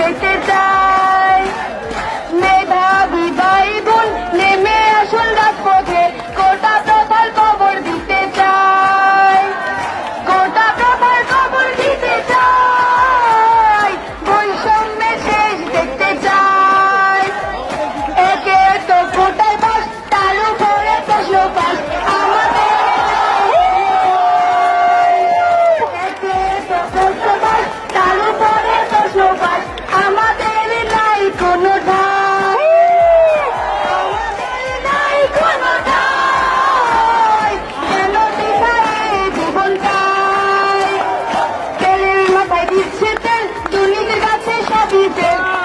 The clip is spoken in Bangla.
দেখতে চাই। মেধাবী ভাই বোন নেমে আসুন রাজপথে, কোটা প্রথার কবর দিতে চাই, কোটা প্রথার কবর দিতে চাই, বৈষম্যের শেষ দেখতে চাই। একে তো কোটায় বাস, তার উপরে প্রশ্ন পাস, আমাদের একে তো প্রশ্ন পাস, তার উপরে প্রশ্ন পাস, আমাদের নাই কোনো ঠাই, আমাদের নাই কোনো ঠাই, কেন দিশায় জীবন চাই। তেলের মাথায় দিচ্ছে তেল, দুর্নীতির কাছে সবই ফেল।